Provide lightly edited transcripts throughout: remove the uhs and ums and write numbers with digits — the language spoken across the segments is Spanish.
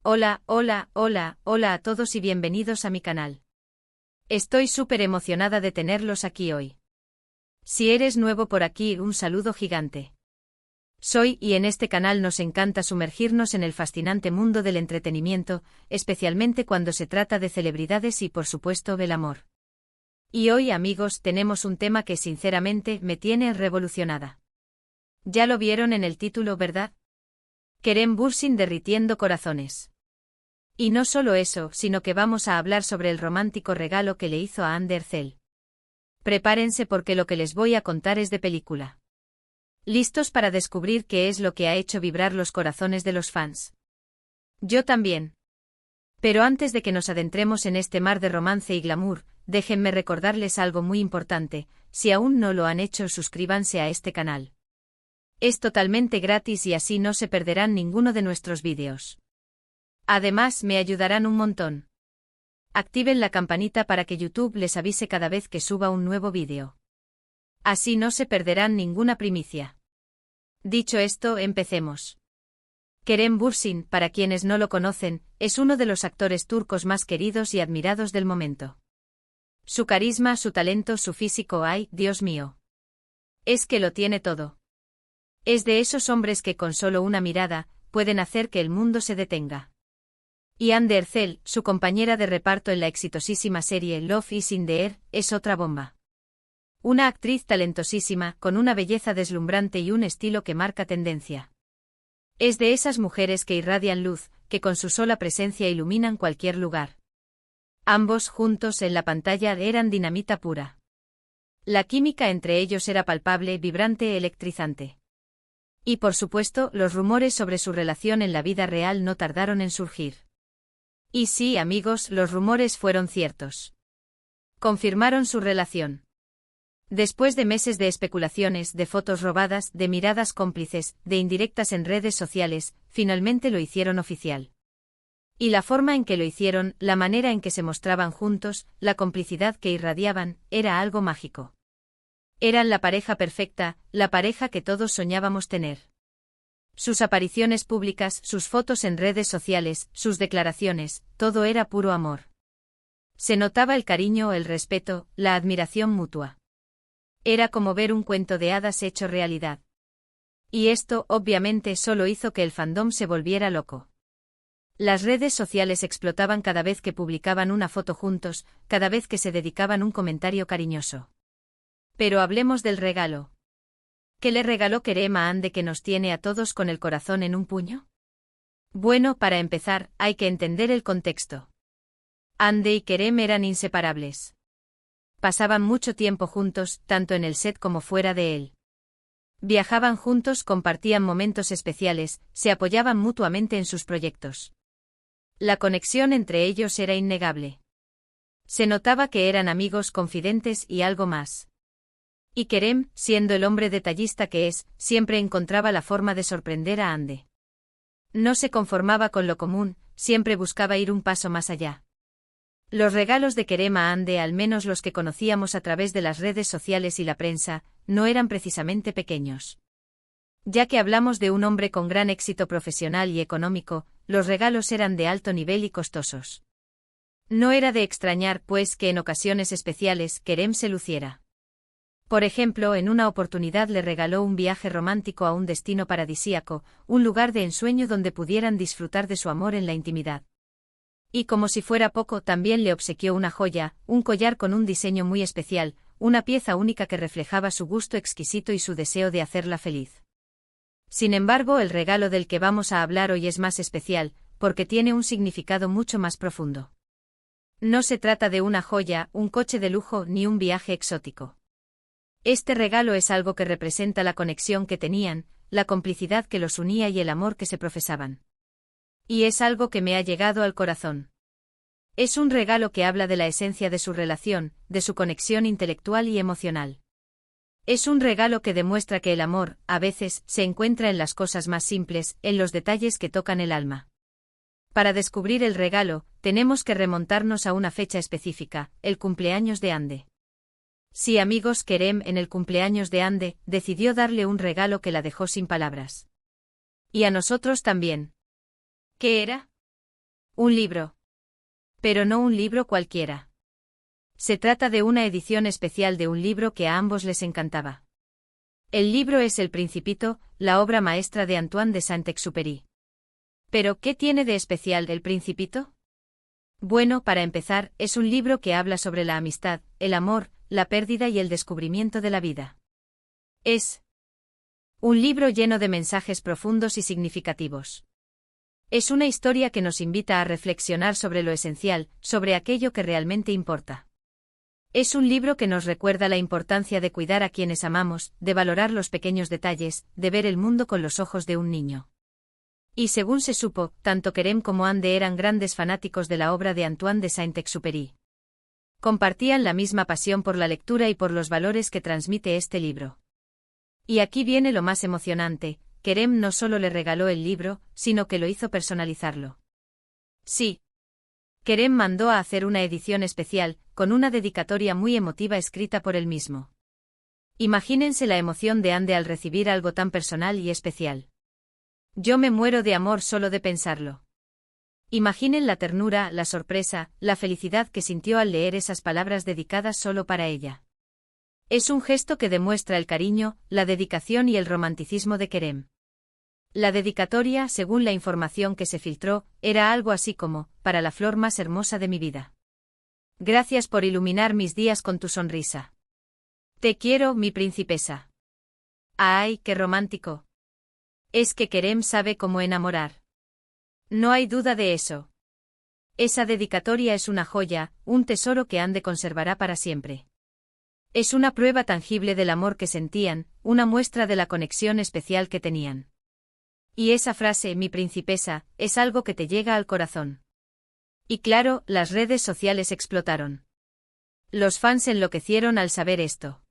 Hola, hola, hola, hola a todos y bienvenidos a mi canal. Estoy súper emocionada de tenerlos aquí hoy. Si eres nuevo por aquí, un saludo gigante. Soy y en este canal nos encanta sumergirnos en el fascinante mundo del entretenimiento, especialmente cuando se trata de celebridades y por supuesto del amor. Y hoy, amigos, tenemos un tema que sinceramente me tiene revolucionada. Ya lo vieron en el título, ¿verdad? Kerem Bürsin derritiendo corazones. Y no solo eso, sino que vamos a hablar sobre el romántico regalo que le hizo a Hande Erçel. Prepárense porque lo que les voy a contar es de película. ¿Listos para descubrir qué es lo que ha hecho vibrar los corazones de los fans? Yo también. Pero antes de que nos adentremos en este mar de romance y glamour, déjenme recordarles algo muy importante: si aún no lo han hecho, suscríbanse a este canal. Es totalmente gratis y así no se perderán ninguno de nuestros vídeos. Además, me ayudarán un montón. Activen la campanita para que YouTube les avise cada vez que suba un nuevo vídeo. Así no se perderán ninguna primicia. Dicho esto, empecemos. Kerem Bürsin, para quienes no lo conocen, es uno de los actores turcos más queridos y admirados del momento. Su carisma, su talento, su físico, ¡ay, Dios mío! Es que lo tiene todo. Es de esos hombres que con solo una mirada, pueden hacer que el mundo se detenga. Y Hande Erçel, su compañera de reparto en la exitosísima serie Love is in the Air, es otra bomba. Una actriz talentosísima, con una belleza deslumbrante y un estilo que marca tendencia. Es de esas mujeres que irradian luz, que con su sola presencia iluminan cualquier lugar. Ambos juntos en la pantalla eran dinamita pura. La química entre ellos era palpable, vibrante, electrizante. Y por supuesto, los rumores sobre su relación en la vida real no tardaron en surgir. Y sí, amigos, los rumores fueron ciertos. Confirmaron su relación. Después de meses de especulaciones, de fotos robadas, de miradas cómplices, de indirectas en redes sociales, finalmente lo hicieron oficial. Y la forma en que lo hicieron, la manera en que se mostraban juntos, la complicidad que irradiaban, era algo mágico. Eran la pareja perfecta, la pareja que todos soñábamos tener. Sus apariciones públicas, sus fotos en redes sociales, sus declaraciones, todo era puro amor. Se notaba el cariño, el respeto, la admiración mutua. Era como ver un cuento de hadas hecho realidad. Y esto, obviamente, solo hizo que el fandom se volviera loco. Las redes sociales explotaban cada vez que publicaban una foto juntos, cada vez que se dedicaban un comentario cariñoso. Pero hablemos del regalo. ¿Qué le regaló Kerem a Hande que nos tiene a todos con el corazón en un puño? Bueno, para empezar, hay que entender el contexto. Hande y Kerem eran inseparables. Pasaban mucho tiempo juntos, tanto en el set como fuera de él. Viajaban juntos, compartían momentos especiales, se apoyaban mutuamente en sus proyectos. La conexión entre ellos era innegable. Se notaba que eran amigos confidentes y algo más. Y Kerem, siendo el hombre detallista que es, siempre encontraba la forma de sorprender a Hande. No se conformaba con lo común, siempre buscaba ir un paso más allá. Los regalos de Kerem a Hande, al menos los que conocíamos a través de las redes sociales y la prensa, no eran precisamente pequeños. Ya que hablamos de un hombre con gran éxito profesional y económico, los regalos eran de alto nivel y costosos. No era de extrañar, pues, que en ocasiones especiales Kerem se luciera. Por ejemplo, en una oportunidad le regaló un viaje romántico a un destino paradisíaco, un lugar de ensueño donde pudieran disfrutar de su amor en la intimidad. Y como si fuera poco, también le obsequió una joya, un collar con un diseño muy especial, una pieza única que reflejaba su gusto exquisito y su deseo de hacerla feliz. Sin embargo, el regalo del que vamos a hablar hoy es más especial, porque tiene un significado mucho más profundo. No se trata de una joya, un coche de lujo ni un viaje exótico. Este regalo es algo que representa la conexión que tenían, la complicidad que los unía y el amor que se profesaban. Y es algo que me ha llegado al corazón. Es un regalo que habla de la esencia de su relación, de su conexión intelectual y emocional. Es un regalo que demuestra que el amor, a veces, se encuentra en las cosas más simples, en los detalles que tocan el alma. Para descubrir el regalo, tenemos que remontarnos a una fecha específica, el cumpleaños de Hande. Sí, amigos, Kerem, en el cumpleaños de Hande, decidió darle un regalo que la dejó sin palabras. Y a nosotros también. ¿Qué era? Un libro. Pero no un libro cualquiera. Se trata de una edición especial de un libro que a ambos les encantaba. El libro es El Principito, la obra maestra de Antoine de Saint-Exupéry. ¿Pero qué tiene de especial El Principito? Bueno, para empezar, es un libro que habla sobre la amistad, el amor, la pérdida y el descubrimiento de la vida. Es un libro lleno de mensajes profundos y significativos. Es una historia que nos invita a reflexionar sobre lo esencial, sobre aquello que realmente importa. Es un libro que nos recuerda la importancia de cuidar a quienes amamos, de valorar los pequeños detalles, de ver el mundo con los ojos de un niño. Y según se supo, tanto Kerem como Anne eran grandes fanáticos de la obra de Antoine de Saint-Exupéry. Compartían la misma pasión por la lectura y por los valores que transmite este libro. Y aquí viene lo más emocionante, Kerem no solo le regaló el libro, sino que lo hizo personalizarlo. Sí. Kerem mandó a hacer una edición especial, con una dedicatoria muy emotiva escrita por él mismo. Imagínense la emoción de Anne al recibir algo tan personal y especial. Yo me muero de amor solo de pensarlo. Imaginen la ternura, la sorpresa, la felicidad que sintió al leer esas palabras dedicadas solo para ella. Es un gesto que demuestra el cariño, la dedicación y el romanticismo de Kerem. La dedicatoria, según la información que se filtró, era algo así como, para la flor más hermosa de mi vida. Gracias por iluminar mis días con tu sonrisa. Te quiero, mi princesa. ¡Ay, qué romántico! Es que Kerem sabe cómo enamorar. No hay duda de eso. Esa dedicatoria es una joya, un tesoro que Anne conservará para siempre. Es una prueba tangible del amor que sentían, una muestra de la conexión especial que tenían. Y esa frase, mi princesa, es algo que te llega al corazón. Y claro, las redes sociales explotaron. Los fans enloquecieron al saber esto.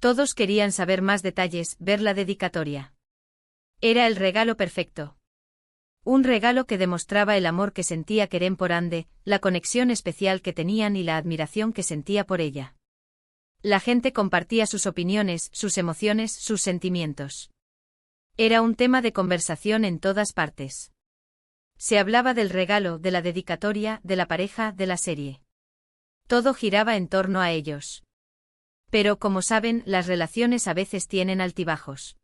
Todos querían saber más detalles, ver la dedicatoria. Era el regalo perfecto. Un regalo que demostraba el amor que sentía Kerem por Anne, la conexión especial que tenían y la admiración que sentía por ella. La gente compartía sus opiniones, sus emociones, sus sentimientos. Era un tema de conversación en todas partes. Se hablaba del regalo, de la dedicatoria, de la pareja, de la serie. Todo giraba en torno a ellos. Pero como saben, las relaciones a veces tienen altibajos.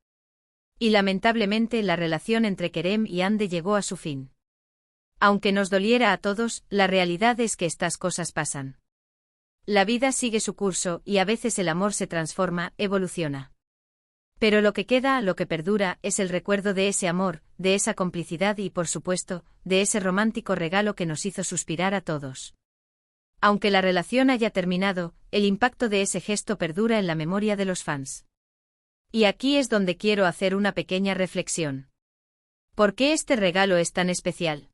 Y lamentablemente la relación entre Kerem y Anne llegó a su fin. Aunque nos doliera a todos, la realidad es que estas cosas pasan. La vida sigue su curso y a veces el amor se transforma, evoluciona. Pero lo que queda, lo que perdura, es el recuerdo de ese amor, de esa complicidad y, por supuesto, de ese romántico regalo que nos hizo suspirar a todos. Aunque la relación haya terminado, el impacto de ese gesto perdura en la memoria de los fans. Y aquí es donde quiero hacer una pequeña reflexión. ¿Por qué este regalo es tan especial?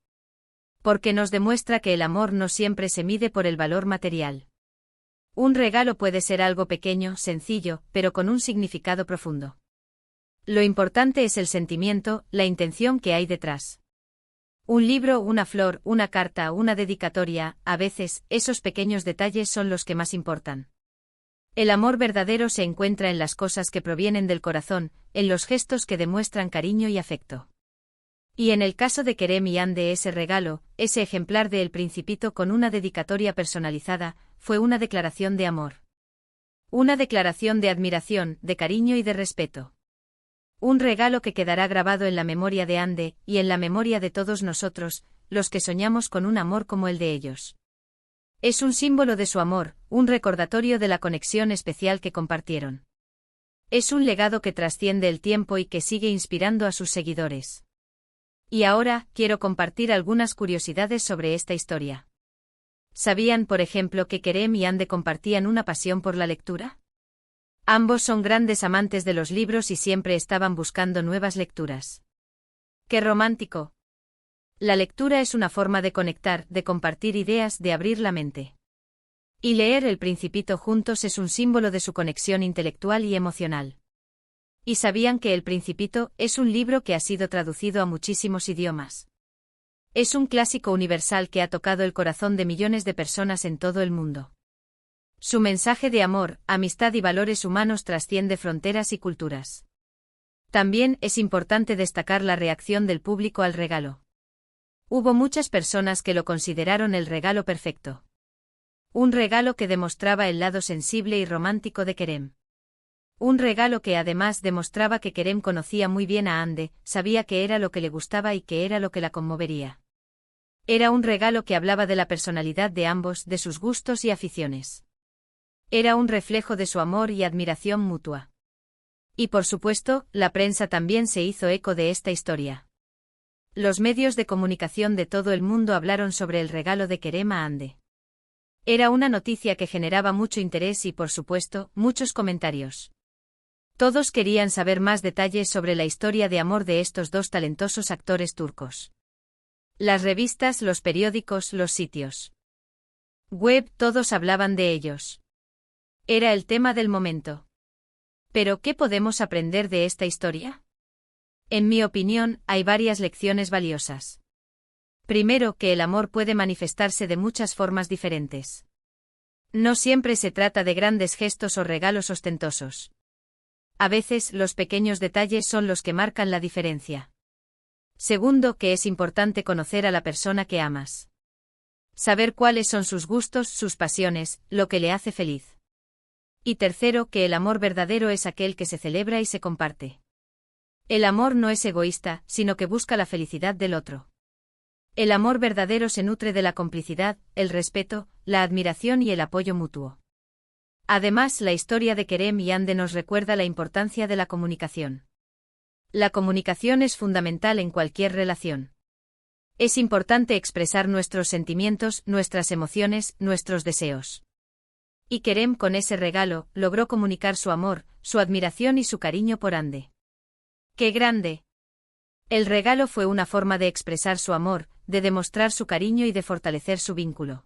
Porque nos demuestra que el amor no siempre se mide por el valor material. Un regalo puede ser algo pequeño, sencillo, pero con un significado profundo. Lo importante es el sentimiento, la intención que hay detrás. Un libro, una flor, una carta, una dedicatoria, a veces, esos pequeños detalles son los que más importan. El amor verdadero se encuentra en las cosas que provienen del corazón, en los gestos que demuestran cariño y afecto. Y en el caso de Kerem y Anne de ese regalo, ese ejemplar de El Principito con una dedicatoria personalizada, fue una declaración de amor. Una declaración de admiración, de cariño y de respeto. Un regalo que quedará grabado en la memoria de Anne, y en la memoria de todos nosotros, los que soñamos con un amor como el de ellos. Es un símbolo de su amor, un recordatorio de la conexión especial que compartieron. Es un legado que trasciende el tiempo y que sigue inspirando a sus seguidores. Y ahora, quiero compartir algunas curiosidades sobre esta historia. ¿Sabían, por ejemplo, que Kerem y Anne compartían una pasión por la lectura? Ambos son grandes amantes de los libros y siempre estaban buscando nuevas lecturas. ¡Qué romántico! La lectura es una forma de conectar, de compartir ideas, de abrir la mente. Y leer El Principito juntos es un símbolo de su conexión intelectual y emocional. ¿Y sabían que El Principito es un libro que ha sido traducido a muchísimos idiomas? Es un clásico universal que ha tocado el corazón de millones de personas en todo el mundo. Su mensaje de amor, amistad y valores humanos trasciende fronteras y culturas. También es importante destacar la reacción del público al regalo. Hubo muchas personas que lo consideraron el regalo perfecto. Un regalo que demostraba el lado sensible y romántico de Kerem. Un regalo que además demostraba que Kerem conocía muy bien a Hande, sabía qué era lo que le gustaba y qué era lo que la conmovería. Era un regalo que hablaba de la personalidad de ambos, de sus gustos y aficiones. Era un reflejo de su amor y admiración mutua. Y por supuesto, la prensa también se hizo eco de esta historia. Los medios de comunicación de todo el mundo hablaron sobre el regalo de Kerem a Hande. Era una noticia que generaba mucho interés y, por supuesto, muchos comentarios. Todos querían saber más detalles sobre la historia de amor de estos dos talentosos actores turcos. Las revistas, los periódicos, los sitios web, todos hablaban de ellos. Era el tema del momento. ¿Pero qué podemos aprender de esta historia? En mi opinión, hay varias lecciones valiosas. Primero, que el amor puede manifestarse de muchas formas diferentes. No siempre se trata de grandes gestos o regalos ostentosos. A veces, los pequeños detalles son los que marcan la diferencia. Segundo, que es importante conocer a la persona que amas. Saber cuáles son sus gustos, sus pasiones, lo que le hace feliz. Y tercero, que el amor verdadero es aquel que se celebra y se comparte. El amor no es egoísta, sino que busca la felicidad del otro. El amor verdadero se nutre de la complicidad, el respeto, la admiración y el apoyo mutuo. Además, la historia de Kerem y Hande nos recuerda la importancia de la comunicación. La comunicación es fundamental en cualquier relación. Es importante expresar nuestros sentimientos, nuestras emociones, nuestros deseos. Y Kerem, con ese regalo, logró comunicar su amor, su admiración y su cariño por Hande. ¡Qué grande! El regalo fue una forma de expresar su amor, de demostrar su cariño y de fortalecer su vínculo.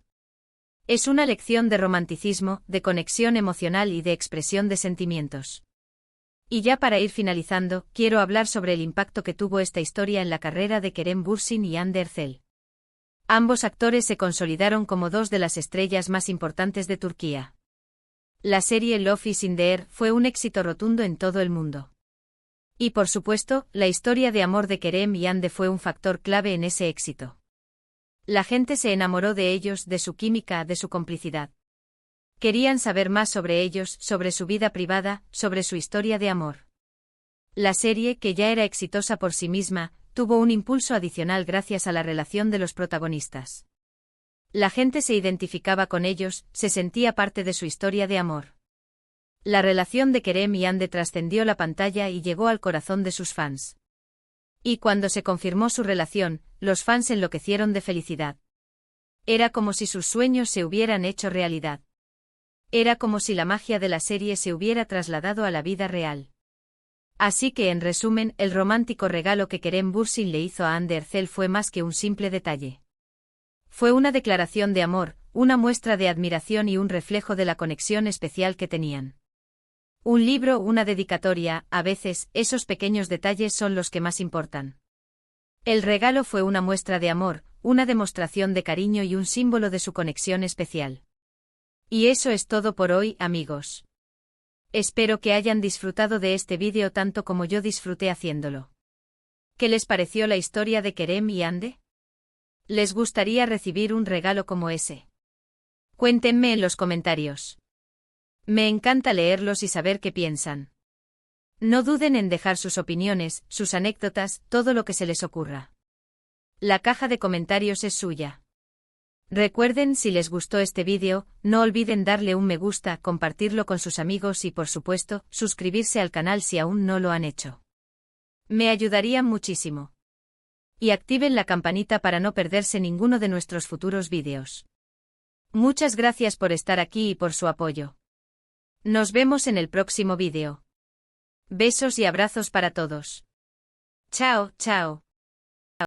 Es una lección de romanticismo, de conexión emocional y de expresión de sentimientos. Y ya para ir finalizando, quiero hablar sobre el impacto que tuvo esta historia en la carrera de Kerem Bürsin y Hande Erçel. Ambos actores se consolidaron como dos de las estrellas más importantes de Turquía. La serie Love is in the Air fue un éxito rotundo en todo el mundo. Y por supuesto, la historia de amor de Kerem y Hande fue un factor clave en ese éxito. La gente se enamoró de ellos, de su química, de su complicidad. Querían saber más sobre ellos, sobre su vida privada, sobre su historia de amor. La serie, que ya era exitosa por sí misma, tuvo un impulso adicional gracias a la relación de los protagonistas. La gente se identificaba con ellos, se sentía parte de su historia de amor. La relación de Kerem y Hande trascendió la pantalla y llegó al corazón de sus fans. Y cuando se confirmó su relación, los fans enloquecieron de felicidad. Era como si sus sueños se hubieran hecho realidad. Era como si la magia de la serie se hubiera trasladado a la vida real. Así que, en resumen, el romántico regalo que Kerem Bürsin le hizo a Hande Erçel fue más que un simple detalle. Fue una declaración de amor, una muestra de admiración y un reflejo de la conexión especial que tenían. Un libro, una dedicatoria, a veces, esos pequeños detalles son los que más importan. El regalo fue una muestra de amor, una demostración de cariño y un símbolo de su conexión especial. Y eso es todo por hoy, amigos. Espero que hayan disfrutado de este vídeo tanto como yo disfruté haciéndolo. ¿Qué les pareció la historia de Kerem y Hande? ¿Les gustaría recibir un regalo como ese? Cuéntenme en los comentarios. Me encanta leerlos y saber qué piensan. No duden en dejar sus opiniones, sus anécdotas, todo lo que se les ocurra. La caja de comentarios es suya. Recuerden, si les gustó este vídeo, no olviden darle un me gusta, compartirlo con sus amigos y, por supuesto, suscribirse al canal si aún no lo han hecho. Me ayudarían muchísimo. Y activen la campanita para no perderse ninguno de nuestros futuros vídeos. Muchas gracias por estar aquí y por su apoyo. Nos vemos en el próximo vídeo. Besos y abrazos para todos. Chao, chao.